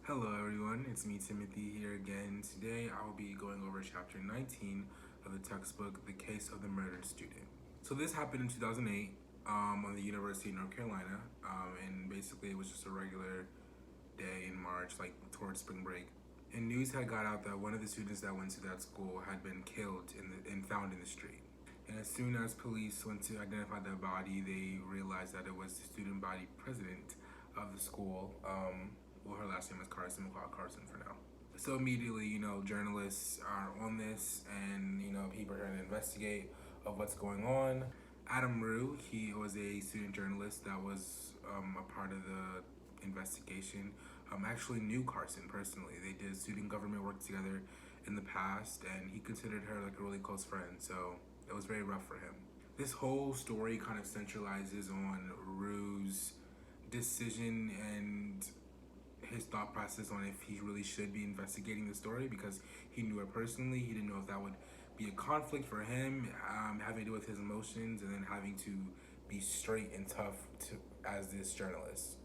Hello everyone, it's me Timothy here again. Today I will be going over chapter 19 of the textbook, The Case of the Murdered Student. So this happened in 2008 on the University of North Carolina, and basically it was just a regular day in March, like towards spring break. And news had got out that one of the students that went to that school had been killed and found in the street. And as soon as police went to identify the body, they realized that it was the student body president of the school. Well, her last name is Carson. We'll call her Carson for now. So immediately, journalists are on this, and people are trying to investigate of what's going on. Adam Rue, he was a student journalist that was a part of the investigation. Actually knew Carson personally. They did student government work together in the past, and he considered her like a really close friend. So it was very rough for him. This whole story kind of centralizes on Rue's decision and his thought process on if he really should be investigating the story, because he knew her personally. He didn't know if that would be a conflict for him, having to do with his emotions and then having to be straight and tough as this journalist.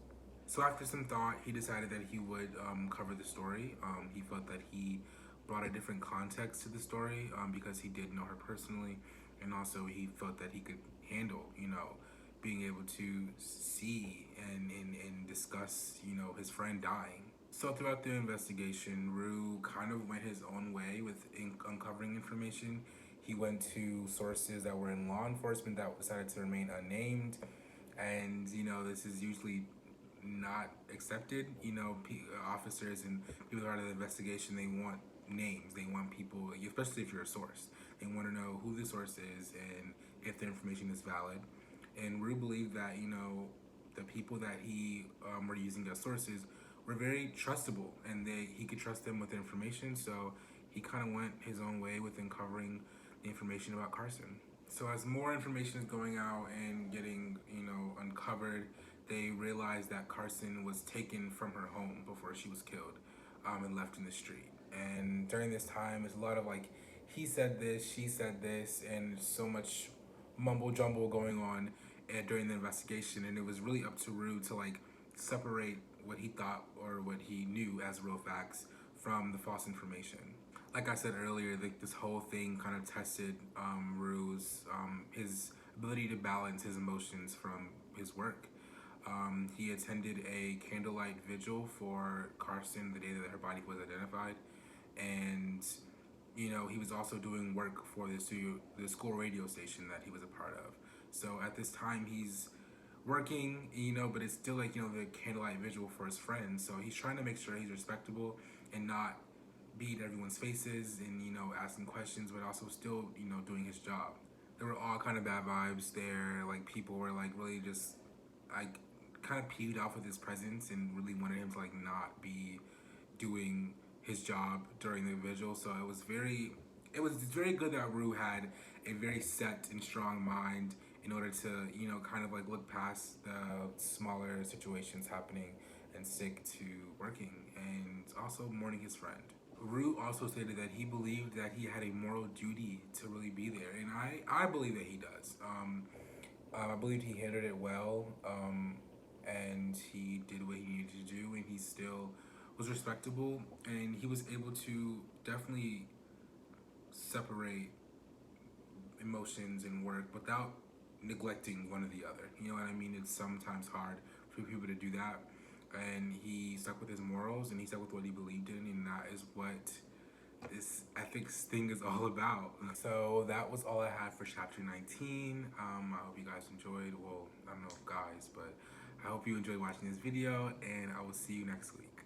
So after some thought, he decided that he would cover the story. He felt that he brought a different context to the story because he did know her personally, and also he felt that he could handle, being able to see and discuss, his friend dying. So throughout the investigation, Rue kind of went his own way with uncovering information. He went to sources that were in law enforcement that decided to remain unnamed, and this is usually not accepted. Officers and people out of the investigation, they want names. They want people, especially if you're a source. They want to know who the source is and if the information is valid. And Rue believed that the people that he were using as sources were very trustable, and he could trust them with the information. So he kind of went his own way with uncovering the information about Carson. So as more information is going out and getting uncovered, they realized that Carson was taken from her home before she was killed, and left in the street. And during this time, there's a lot of like, he said this, she said this, and so much mumble jumble going on during the investigation. And it was really up to Rue to like separate what he thought or what he knew as real facts from the false information. Like I said earlier, this whole thing kind of tested Rue's his ability to balance his emotions from his work. He attended a candlelight vigil for Carson the day that her body was identified, and he was also doing work for the school radio station that he was a part of. So at this time, he's working, but it's still like the candlelight vigil for his friends. So he's trying to make sure he's respectable and not be in everyone's faces and asking questions, but also still doing his job. There were all kind of bad vibes there. Like people were like really just like kind of peeved off with his presence and really wanted him to like not be doing his job during the vigil. So it was very good that Rue had a very set and strong mind in order to kind of like look past the smaller situations happening and stick to working and also mourning his friend. Rue also stated that he believed that he had a moral duty to really be there, and I believe that he does. I believe he handled it well, and he did what he needed to do, and he still was respectable, and he was able to definitely separate emotions and work without neglecting one or the other. You know what I mean? It's sometimes hard for people to do that, and he stuck with his morals and he stuck with what he believed in, and that is what this ethics thing is all about. So that was all I had for chapter 19. I hope you guys enjoyed. Well, I don't know if guys, but I hope you enjoyed watching this video, and I will see you next week.